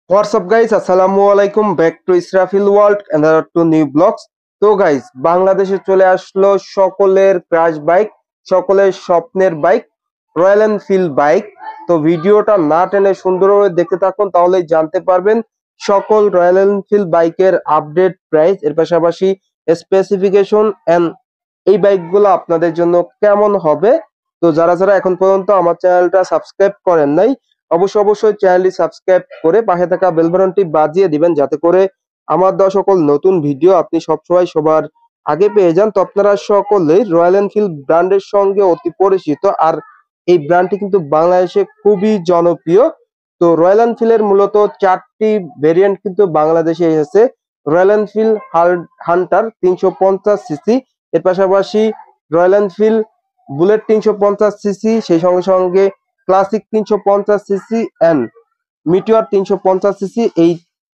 What's up guys? Assalamualaikum back to Israfil World and there are two new blogs. তো guys বাংলাদেশে চলে আসলো সকলের ক্রাশ বাইক, সকলের স্বপ্নের বাইক, রয়্যাল এনফিল্ড বাইক। তো ভিডিওটা না টেনে সুন্দরভাবে দেখতে থাকুন, তাহলেই জানতে পারবেন সকল রয়্যাল এনফিল্ড বাইকের আপডেট প্রাইস, এর পাশাপাশি স্পেসিফিকেশন এন্ড এই বাইকগুলো আপনাদের জন্য কেমন হবে। তো যারা যারা এখন পর্যন্ত আমার চ্যানেলটা সাবস্ক্রাইব করেন নাই, অবশ্যই চ্যানেলটি সাবস্ক্রাইব করে পাশে থাকা বেল বাটনটি বাজিয়ে দিবেন, যাতে করে আমার দেওয়া সকল নতুন ভিডিও আপনি সবসময় সবার আগে পেয়ে যান। তো আপনারা সকলেই রয়্যাল এনফিল্ড ব্র্যান্ডের সঙ্গে অতি পরিচিত, আর এই ব্র্যান্ডটি কিন্তু বাংলাদেশে খুবই জনপ্রিয়। তো রয়্যাল এনফিল্ডের মূলত 4টি ভেরিয়েন্ট কিন্তু বাংলাদেশে এসেছে। রয়্যাল এনফিল্ড হান্টার 350 সিসি, এর পাশাপাশি রয়্যাল এনফিল্ড বুলেট 350 সিসি, সেই সঙ্গে সঙ্গে Classic 350 CC and Meteor 350 CC, এই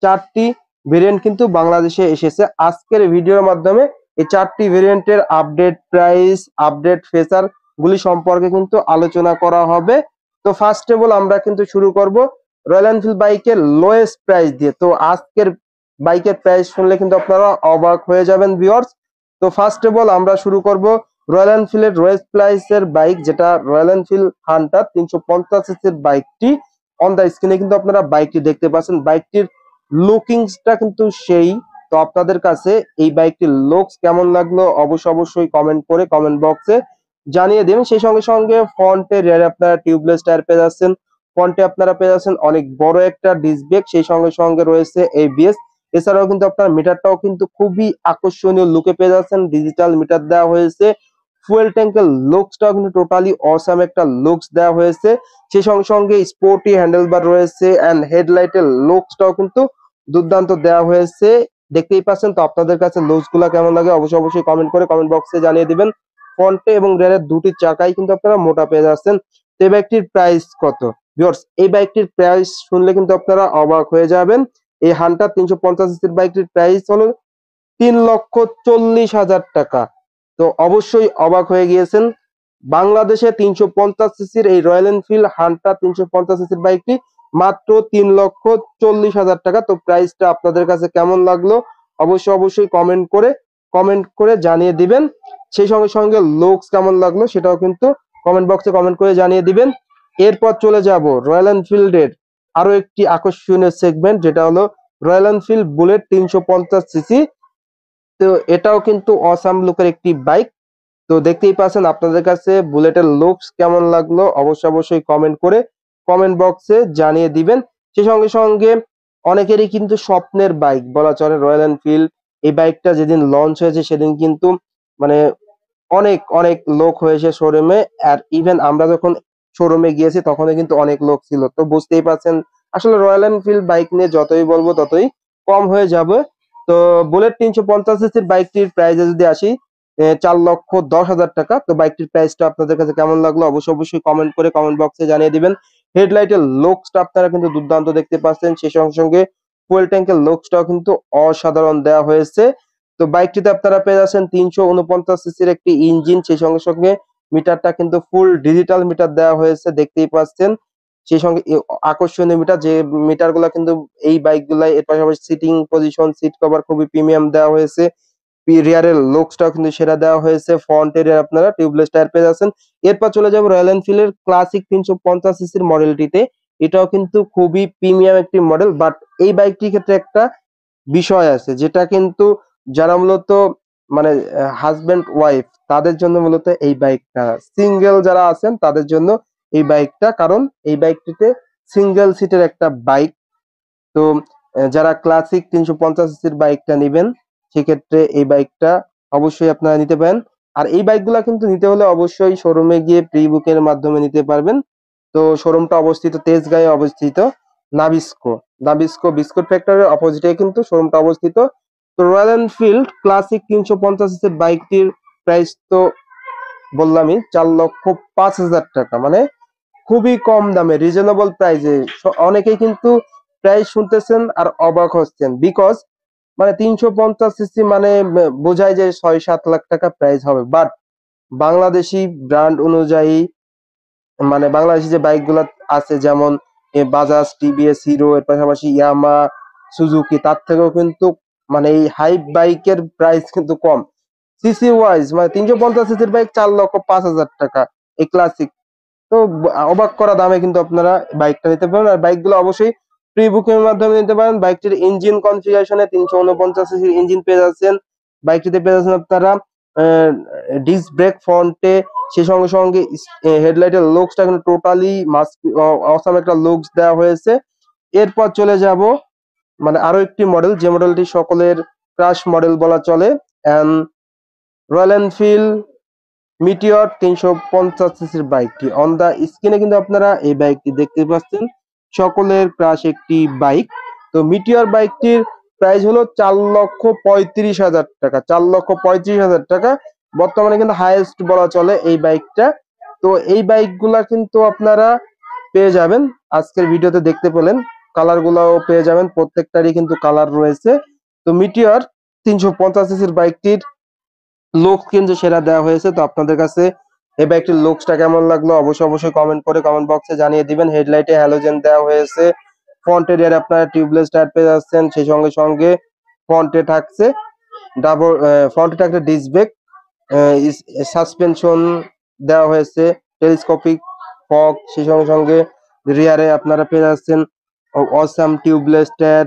4টি ভেরিয়েন্ট কিন্তু বাংলাদেশে এসেছে। আজকের ভিডিওর মাধ্যমে এই 4টি ভেরিয়েন্টের আপডেট প্রাইস, আপডেট ফিচার গুলি সম্পর্কে কিন্তু আলোচনা করা হবে। তো ফার্স্ট অফ অল আমরা কিন্তু শুরু করব রয়্যাল এনফিল্ড বাইকের লোয়েস্ট প্রাইস দিয়ে। তো আজকের বাইকের প্রাইস শুনলে কিন্তু আপনারা অবাক হয়ে যাবেন ভিউয়ার্স। তো ফার্স্ট অফ অল আমরা শুরু করব রয়্যাল এনফিল্ডের লোয়েস্ট প্রাইসের বাইক, যেটা রয়্যাল এনফিল্ড হান্টার 350 সিসির বাইকটি। অন দা স্ক্রিনে কিন্তু আপনারা বাইকটি দেখতে পাচ্ছেন। বাইকটির লুকিংসটা কিন্তু সেই। তো আপনাদের কাছে এই বাইকটির লুকস কেমন লাগলো অবশ্যই কমেন্ট করে কমেন্ট বক্সে জানিয়ে দেবেন। সেই সঙ্গে সঙ্গে ফ্রন্টে রেয়ারে আপনারা টিউবলেস টায়ার পেয়ে যাচ্ছেন, ফ্রন্টে আপনারা পেয়ে যাচ্ছেন অনেক বড় একটা ডিস্ক ব্রেক, সেই সঙ্গে সঙ্গে রয়েছে এবিএস। এছাড়াও কিন্তু আপনার মিটারটাও কিন্তু খুবই আকর্ষণীয় লুকে পেয়ে যাচ্ছেন, ডিজিটাল মিটার দেওয়া হয়েছে। ফুয়েল ট্যাঙ্কের লুকসটাও কিন্তু টোটালি অসাম একটা লুকস দেওয়া হয়েছে। সেই সঙ্গে সঙ্গে স্পোর্টি হ্যান্ডেলবার রয়েছে এন্ড হেডলাইটের লুকসটাও কিন্তু দুর্দান্ত দেওয়া হয়েছে, দেখতেই পাচ্ছেন। তো আপনাদের কাছে লুকস গুলা কেমন লাগে অবশ্যই কমেন্ট করে কমেন্ট বক্সে জানিয়ে দিবেন। ফ্রন্টে এবং রেয়ারের দুটি চাকাই কিন্তু আপনারা মোটা পেয়ে যাচ্ছেন। তো এই বাইকটির প্রাইস কত ভিউয়ার্স? এই বাইকটির প্রাইস শুনলে কিন্তু আপনারা অবাক হয়ে যাবেন। এই হান্টার 350 সিসির বাইকটির প্রাইস হলো 3,40,000 টাকা। তো অবশ্যই অবাক হয়ে গিয়েছেন। বাংলাদেশে 350 সিসির এই রয়্যাল এনফিল্ড হান্টার 350 সিসির বাইকটি মাত্র 3,40,000 টাকা। তো প্রাইসটা আপনাদের কাছে কেমন লাগলো অবশ্যই কমেন্ট করে জানিয়ে দিবেন। সেই সঙ্গে সঙ্গে লুকস কেমন লাগলো সেটাও কিন্তু কমেন্ট বক্সে কমেন্ট করে জানিয়ে দিবেন। এরপর চলে যাব রয়্যাল এনফিল্ডের আরো একটি আকর্ষণীয় সেগমেন্ট, যেটা হলো রয়্যাল এনফিল্ড বুলেট 350 সিসি। তো এটাও কিন্তু অসাম লুকের একটি বাইক। তো দেখতেই পাচ্ছেন, আপনাদের কাছে বুলেটের লুকস কেমন লাগলো অবশ্যই কমেন্ট করে কমেন্ট বক্সে জানিয়ে দিবেন। সেই সঙ্গে সঙ্গে অনেকেরই কিন্তু স্বপ্নের বাইক বলা চলে রয়্যাল এনফিল্ড। এই বাইকটা যেদিন লঞ্চ হয়েছে সেদিন কিন্তু মানে অনেক অনেক লোক হয়েছে শোরুমে, আর ইভেন আমরা যখন শোরুমে গিয়েছি তখনও কিন্তু অনেক লোক ছিল। তো বুঝতেই পারছেন আসলে রয়্যাল এনফিল্ড বাইক নিয়ে যতই বলবো ততই কম হয়ে যাবে। তো বুলেট 350 সিসির বাইকটির প্রাইসে যদি আসি, 4,10,000 টাকা। তো বাইকটির প্রাইসটা আপনাদের কাছে কেমন লাগলো অবশ্যই কমেন্ট করে কমেন্ট বক্সে জানিয়ে দিবেন। হেডলাইটের লুকসটা আপনারা কিন্তু দুর্দান্ত দেখতে পাচ্ছেন, সেই সঙ্গে সঙ্গে ফুয়েল ট্যাঙ্কের লুকসটাও কিন্তু অসাধারণ দেওয়া হয়েছে। তো বাইকটিতে আপনারা পেয়ে যাচ্ছেন 349 সিসির একটি ইঞ্জিন, সেই সঙ্গে সঙ্গে মিটারটা কিন্তু ফুল ডিজিটাল মিটার দেওয়া হয়েছে, দেখতেই পাচ্ছেন। সেই সঙ্গে আকর্ষণীয় মিটার, যে মিটার গুলা কিন্তু এই বাইক গুলাই, এর পাশাপাশি সিটিং পজিশন, সিট কভার খুবই প্রিমিয়াম দেওয়া হয়েছে। রিয়ারের লুকসটাও কিন্তু সেরা দেওয়া হয়েছে। ফ্রন্টের আপনারা টিউবলেস টায়ার পেয়ে যাচ্ছেন। এরপর চলে যাবো রয়্যাল এনফিল্ডের ক্লাসিক 350 সিসির মডেলটিতে। এটাও কিন্তু খুবই প্রিমিয়াম একটি মডেল, বাট এই বাইকটির ক্ষেত্রে একটা বিষয় আছে, যেটা কিন্তু যারা মূলত মানে হাজবেন্ড ওয়াইফ তাদের জন্য মূলত এই বাইকটা, সিঙ্গেল যারা আছেন তাদের জন্য এই বাইকটা, কারণ এই বাইকটিতে সিঙ্গেল সিটের একটা বাইক। তো যারা ক্লাসিক 350 সিসির বাইকটা নিবেন সেক্ষেত্রে এই বাইকটা অবশ্যই আপনারা নিতে পারেন। আর এই বাইকগুলা কিন্তু নিতে হলে অবশ্যই শোরুমে গিয়ে প্রি বুকের মাধ্যমে নিতে পারবেন। তো শোরুমটা অবস্থিত তেজগাঁয়ে অবস্থিত, নাবিস্কো নাবিস্কো বিস্কুট ফ্যাক্টরির অপোজিটে কিন্তু শোরুমটা অবস্থিত। তো রয়্যাল এনফিল্ড ক্লাসিক 350 সিসির বাইকটির প্রাইস তো বললামই, 4,05,000 টাকা, মানে খুবই কম দামে রিজনেবল প্রাইসে। অনেকেই কিন্তু প্রাইস শুনতেছেন আর অবাক হচ্ছেন, বিকজ মানে 350 সিসি মানে বোঝায় যে 6-7 লাখ টাকা প্রাইস হবে, বাট বাংলাদেশি ব্র্যান্ড অনুযায়ী মানে বাংলাদেশি যে বাইক গুলা আছে, যেমন বাজাজ, টিভিএস, হিরো এর পাশাপাশি ইয়ামা, সুজুকি তার থেকেও কিন্তু মানে এই হাইপ বাইকের প্রাইস কিন্তু কম। সিসি ওয়াইজ মানে 350 সিসির বাইক 4,05,000 টাকা এই ক্লাসিক। তো অবাক করা দামে কিন্তু আপনারা বাইকটা নিতে পারেন। আর বাইকগুলো অবশ্যই প্রি বুকিং এর মাধ্যমে নিতে পারেন। বাইকটির ইঞ্জিন কনফিগারেশনে 349 সিসির ইঞ্জিন পেয়ে যাচ্ছেন। বাইকটিতে পেয়ে যাচ্ছেন আপনারা ডিস্ক ব্রেক ফ্রন্টে, সেই সঙ্গে সঙ্গে হেডলাইটের লুকসটা কিন্তু টোটালি অসাম একটা লুকস দেওয়া হয়েছে। এরপর চলে যাব মানে আরো একটি মডেল, যে মডেলটি সকলের ক্রাশ মডেল বলা চলে, রয়্যাল এনফিল্ড মিটিওর 350 সিসির বাইকটি। অন দা স্ক্রিনে কিন্তু আপনারা এই বাইকটি দেখতে পাচ্ছেন, সকলের ক্রাশ একটি বাইক। তো মিটিওর বাইকটির প্রাইস হলো 4,35,000 টাকা, 4,35,000 টাকা বর্তমানে কিন্তু হাইয়েস্ট বলা চলে এই বাইকটা। তো এই বাইকগুলা কিন্তু আপনারা পেয়ে যাবেন, আজকের ভিডিওতে দেখতে পেলেন কালার গুলাও পেয়ে যাবেন, প্রত্যেকটারই কিন্তু কালার রয়েছে। তো মিটিওর 350 সিসির বাইকটির লুকস কিন্তু সেরা দেওয়া হয়েছে। তো আপনাদের কাছে এই বাইকটির লুকসটা কেমন লাগলো অবশ্যই কমেন্ট করে কমেন্ট বক্সে জানিয়ে দিবেন। হেডলাইটে হ্যালোজেন দেওয়া হয়েছে, ফ্রন্টের এর আপনারা টিউবলেস টায়ার পেয়ে যাচ্ছেন, সেই সঙ্গে সঙ্গে ফ্রন্টে থাকছে ফ্রন্টে থাকছে ডিস্ক ব্রেক, সাসপেনশন দেওয়া হয়েছে, টেলিস্কোপিক ফগ, সেই সঙ্গে সঙ্গে রিয়ারে আপনারা পেয়ে যাচ্ছেন অসাম টিউবলেস টায়ার।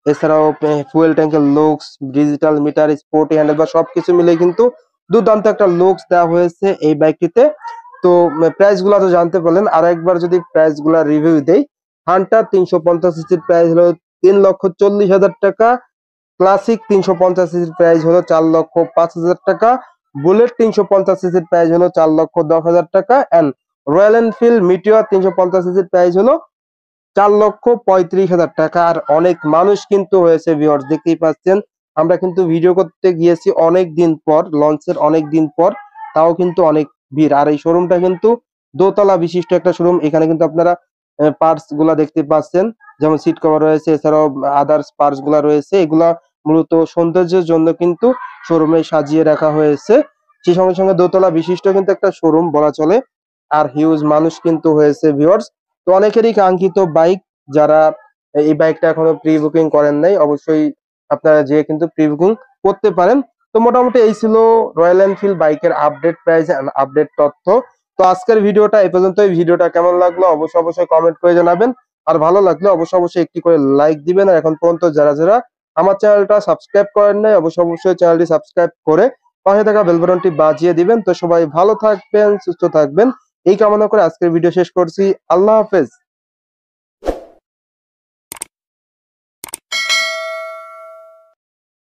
এছাড়াও ফুয়েল ট্যাঙ্কের looks, digital meter, sporty handlebar সবকিছু মিলে কিন্তু দুর্দান্ত একটা লুকস দেওয়া হয়েছে এই বাইকটিতে। তো প্রাইস গুলা তো জানতে পারলেন, আর একবার যদি প্রাইস গুলা রিভিউ দেই, হান্টার 350 সিসির প্রাইস হলো 3,40,000 টাকা, ক্লাসিক 350 সিসির প্রাইস হলো 4,05,000 টাকা, বুলেট 350 সিসির প্রাইস হলো 4,10,000 টাকা, এন্ড রয়্যাল এনফিল্ড মিটিওর 350 সিসির প্রাইস হলো 4,35,000 টাকা। আর অনেক মানুষ কিন্তু হয়েছে ভিউয়ার্স, দেখতেই পাচ্ছেন আমরা কিন্তু ভিডিও করতে গিয়েছি অনেক দিন পর, লঞ্চের অনেক দিন পর, তাও কিন্তু অনেক ভিড়। আর এই শোরুমটা কিন্তু দোতলা বিশিষ্ট একটা শোরুম। এখানে কিন্তু আপনারা পার্টস গুলা দেখতে পাচ্ছেন, যেমন সিট কভার রয়েছে, এছাড়াও আদার্স পার্টস গুলা রয়েছে, এগুলা মূলত সৌন্দর্যের জন্য কিন্তু শোরুমে সাজিয়ে রাখা হয়েছে। সেই সঙ্গে সঙ্গে দোতলা বিশিষ্ট কিন্তু একটা শোরুম বলা চলে। আর হিউজ মানুষ কিন্তু হয়েছে ভিউয়ার্স। তো অনেকেরই কাঙ্ক্ষিত বাইক, যারা এই বাইকটা এখনো প্রি বুকিং করেন নাই অবশ্যই আপনারা যে কিন্তু প্রি বুকিং করতে পারেন। তো মোটামুটি এই ছিল রয়্যাল এনফিল্ড বাইকের আপডেট প্রাইস এন্ড আপডেট তথ্য। তো আজকের ভিডিওটা এই পর্যন্তই। ভিডিওটা কেমন লাগলো অবশ্যই কমেন্ট করে জানাবেন। আর ভালো লাগলে অবশ্যই একটি করে লাইক দিবেন। আর এখন পর্যন্ত যারা যারা আমার চ্যানেলটা সাবস্ক্রাইব করেন নাই অবশ্যই চ্যানেলটি সাবস্ক্রাইব করে পাশে থাকা বেল বাটনটি বাজিয়ে দিবেন। তো সবাই ভালো থাকবেন, সুস্থ থাকবেন এই কামনা করে আজকের ভিডিও শেষ করছি। আল্লাহ হাফেজ।